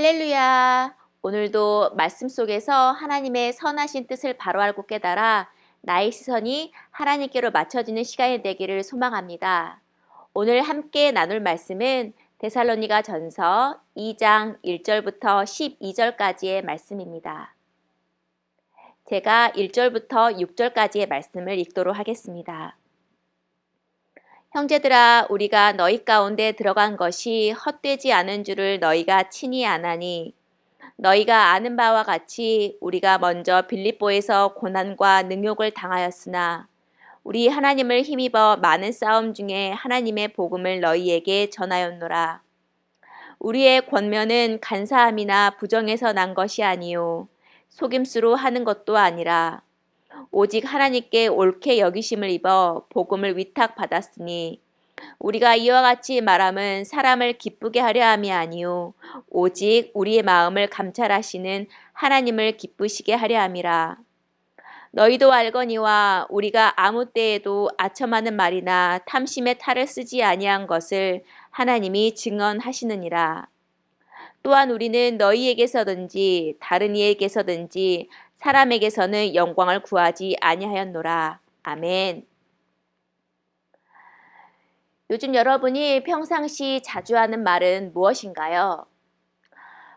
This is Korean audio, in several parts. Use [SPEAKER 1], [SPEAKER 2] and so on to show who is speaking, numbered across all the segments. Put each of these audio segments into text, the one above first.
[SPEAKER 1] 할렐루야! 오늘도 말씀 속에서 하나님의 선하신 뜻을 바로 알고 깨달아 나의 시선이 하나님께로 맞춰지는 시간이 되기를 소망합니다. 오늘 함께 나눌 말씀은 데살로니가 전서 2장 1절부터 12절까지의 말씀입니다. 제가 1절부터 6절까지의 말씀을 읽도록 하겠습니다. 형제들아, 우리가 너희 가운데 들어간 것이 헛되지 않은 줄을 너희가 친히 아나니 너희가 아는 바와 같이 우리가 먼저 빌립보에서 고난과 능욕을 당하였으나 우리 하나님을 힘입어 많은 싸움 중에 하나님의 복음을 너희에게 전하였노라. 우리의 권면은 간사함이나 부정에서 난 것이 아니요 속임수로 하는 것도 아니라 오직 하나님께 옳게 여기심을 입어 복음을 위탁받았으니 우리가 이와 같이 말함은 사람을 기쁘게 하려 함이 아니요 오직 우리의 마음을 감찰하시는 하나님을 기쁘시게 하려 함이라. 너희도 알거니와 우리가 아무 때에도 아첨하는 말이나 탐심의 탈을 쓰지 아니한 것을 하나님이 증언하시느니라. 또한 우리는 너희에게서든지 다른 이에게서든지 사람에게서는 영광을 구하지 아니하였노라. 아멘. 요즘 여러분이 평상시 자주 하는 말은 무엇인가요?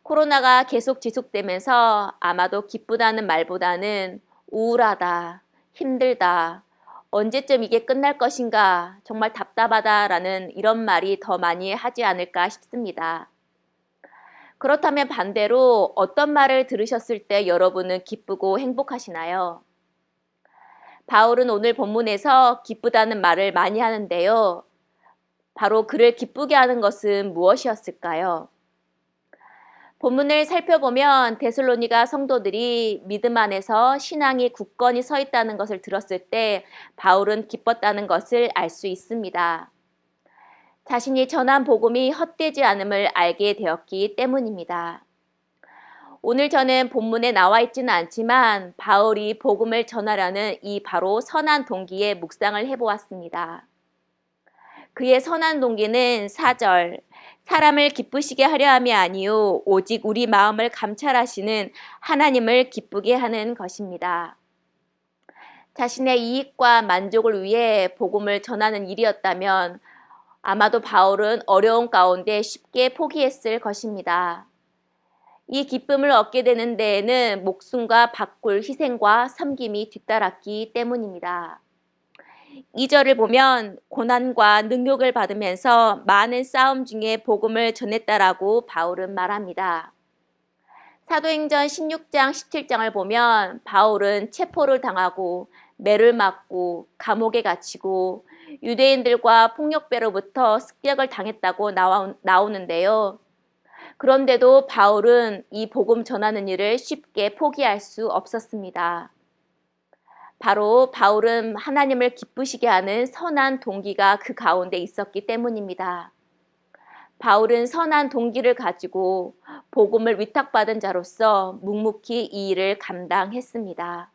[SPEAKER 1] 코로나가 계속 지속되면서 아마도 기쁘다는 말보다는 우울하다, 힘들다, 언제쯤 이게 끝날 것인가, 정말 답답하다라는 이런 말이 더 많이 하지 않을까 싶습니다. 그렇다면 반대로 어떤 말을 들으셨을 때 여러분은 기쁘고 행복하시나요? 바울은 오늘 본문에서 기쁘다는 말을 많이 하는데요. 바로 그를 기쁘게 하는 것은 무엇이었을까요? 본문을 살펴보면 데살로니가 성도들이 믿음 안에서 신앙이 굳건히 서 있다는 것을 들었을 때 바울은 기뻤다는 것을 알 수 있습니다. 자신이 전한 복음이 헛되지 않음을 알게 되었기 때문입니다. 오늘 저는 본문에 나와 있지는 않지만 바울이 복음을 전하려는 이 바로 선한 동기에 묵상을 해보았습니다. 그의 선한 동기는 4절, 사람을 기쁘시게 하려 함이 아니요 오직 우리 마음을 감찰하시는 하나님을 기쁘게 하는 것입니다. 자신의 이익과 만족을 위해 복음을 전하는 일이었다면 아마도 바울은 어려운 가운데 쉽게 포기했을 것입니다. 이 기쁨을 얻게 되는 데에는 목숨과 바꿀 희생과 섬김이 뒤따랐기 때문입니다. 2절을 보면 고난과 능욕을 받으면서 많은 싸움 중에 복음을 전했다라고 바울은 말합니다. 사도행전 16장 17장을 보면 바울은 체포를 당하고 매를 맞고 감옥에 갇히고 유대인들과 폭력배로부터 습격을 당했다고 나오는데요. 그런데도 바울은 이 복음 전하는 일을 쉽게 포기할 수 없었습니다. 바로 바울은 하나님을 기쁘시게 하는 선한 동기가 그 가운데 있었기 때문입니다. 바울은 선한 동기를 가지고 복음을 위탁받은 자로서 묵묵히 이 일을 감당했습니다.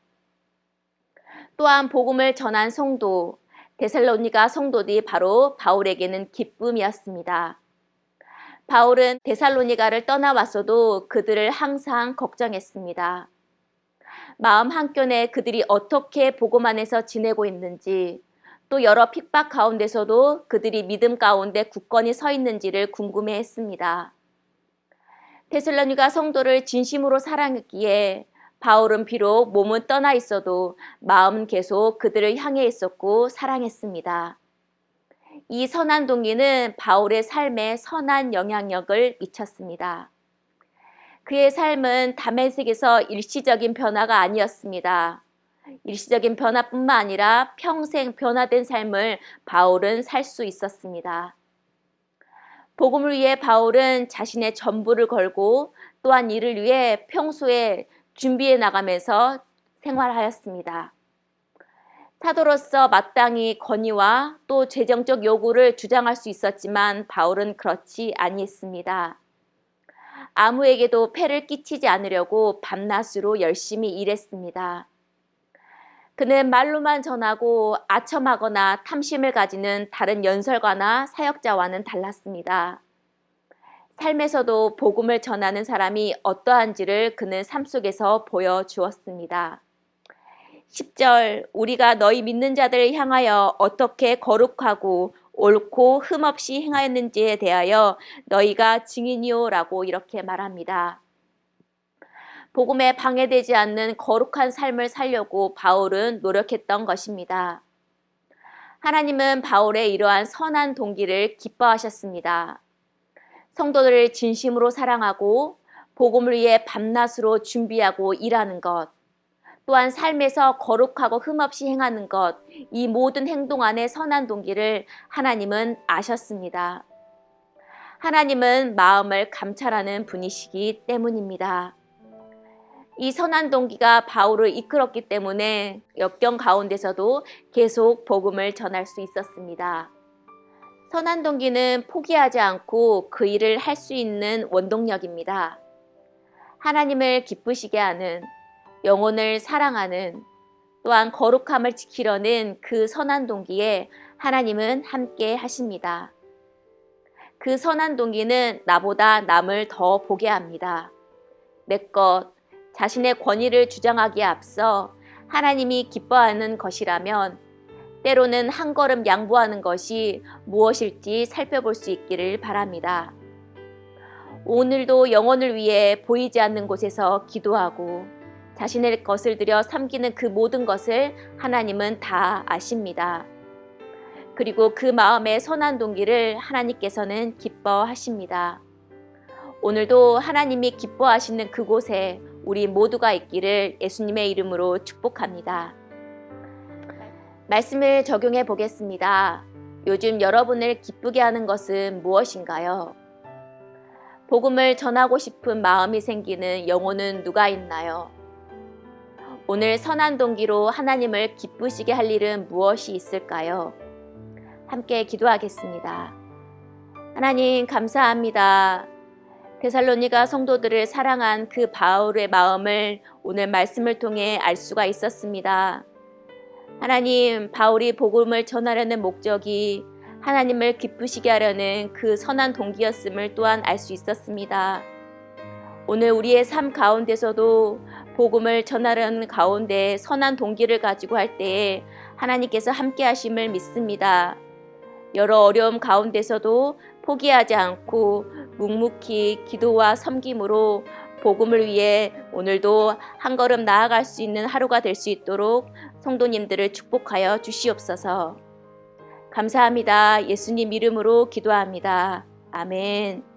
[SPEAKER 1] 또한 복음을 전한 성도, 데살로니가 성도들이 바로 바울에게는 기쁨이었습니다. 바울은 데살로니가를 떠나왔어도 그들을 항상 걱정했습니다. 마음 한켠에 그들이 어떻게 복음 안에서 지내고 있는지, 또 여러 핍박 가운데서도 그들이 믿음 가운데 굳건히 서 있는지를 궁금해했습니다. 데살로니가 성도를 진심으로 사랑했기에 바울은 비록 몸은 떠나 있어도 마음은 계속 그들을 향해 있었고 사랑했습니다. 이 선한 동기는 바울의 삶에 선한 영향력을 미쳤습니다. 그의 삶은 다메섹에서 일시적인 변화가 아니었습니다. 일시적인 변화뿐만 아니라 평생 변화된 삶을 바울은 살 수 있었습니다. 복음을 위해 바울은 자신의 전부를 걸고 또한 이를 위해 평소에 준비해 나가면서 생활하였습니다. 사도로서 마땅히 건의와 또 재정적 요구를 주장할 수 있었지만 바울은 그렇지 아니했습니다. 아무에게도 폐를 끼치지 않으려고 밤낮으로 열심히 일했습니다. 그는 말로만 전하고 아첨하거나 탐심을 가지는 다른 연설가나 사역자와는 달랐습니다. 삶에서도 복음을 전하는 사람이 어떠한지를 그는 삶 속에서 보여주었습니다. 10절 우리가 너희 믿는 자들을 향하여 어떻게 거룩하고 옳고 흠없이 행하였는지에 대하여 너희가 증인이요 라고 이렇게 말합니다. 복음에 방해되지 않는 거룩한 삶을 살려고 바울은 노력했던 것입니다. 하나님은 바울의 이러한 선한 동기를 기뻐하셨습니다. 성도들을 진심으로 사랑하고 복음을 위해 밤낮으로 준비하고 일하는 것, 또한 삶에서 거룩하고 흠없이 행하는 것, 이 모든 행동 안에 선한 동기를 하나님은 아셨습니다. 하나님은 마음을 감찰하는 분이시기 때문입니다. 이 선한 동기가 바울을 이끌었기 때문에 역경 가운데서도 계속 복음을 전할 수 있었습니다. 선한 동기는 포기하지 않고 그 일을 할 수 있는 원동력입니다. 하나님을 기쁘시게 하는, 영혼을 사랑하는, 또한 거룩함을 지키려는 그 선한 동기에 하나님은 함께 하십니다. 그 선한 동기는 나보다 남을 더 보게 합니다. 내 것, 자신의 권위를 주장하기에 앞서 하나님이 기뻐하는 것이라면 때로는 한 걸음 양보하는 것이 무엇일지 살펴볼 수 있기를 바랍니다. 오늘도 영혼을 위해 보이지 않는 곳에서 기도하고 자신의 것을 들여 섬기는 그 모든 것을 하나님은 다 아십니다. 그리고 그 마음의 선한 동기를 하나님께서는 기뻐하십니다. 오늘도 하나님이 기뻐하시는 그곳에 우리 모두가 있기를 예수님의 이름으로 축복합니다. 말씀을 적용해 보겠습니다. 요즘 여러분을 기쁘게 하는 것은 무엇인가요? 복음을 전하고 싶은 마음이 생기는 영혼은 누가 있나요? 오늘 선한 동기로 하나님을 기쁘시게 할 일은 무엇이 있을까요? 함께 기도하겠습니다. 하나님 감사합니다. 데살로니가 성도들을 사랑한 그 바울의 마음을 오늘 말씀을 통해 알 수가 있었습니다. 하나님, 바울이 복음을 전하려는 목적이 하나님을 기쁘시게 하려는 그 선한 동기였음을 또한 알 수 있었습니다. 오늘 우리의 삶 가운데서도 복음을 전하려는 가운데 선한 동기를 가지고 할 때에 하나님께서 함께 하심을 믿습니다. 여러 어려움 가운데서도 포기하지 않고 묵묵히 기도와 섬김으로 복음을 위해 오늘도 한 걸음 나아갈 수 있는 하루가 될 수 있도록 성도님들을 축복하여 주시옵소서. 감사합니다. 예수님 이름으로 기도합니다. 아멘.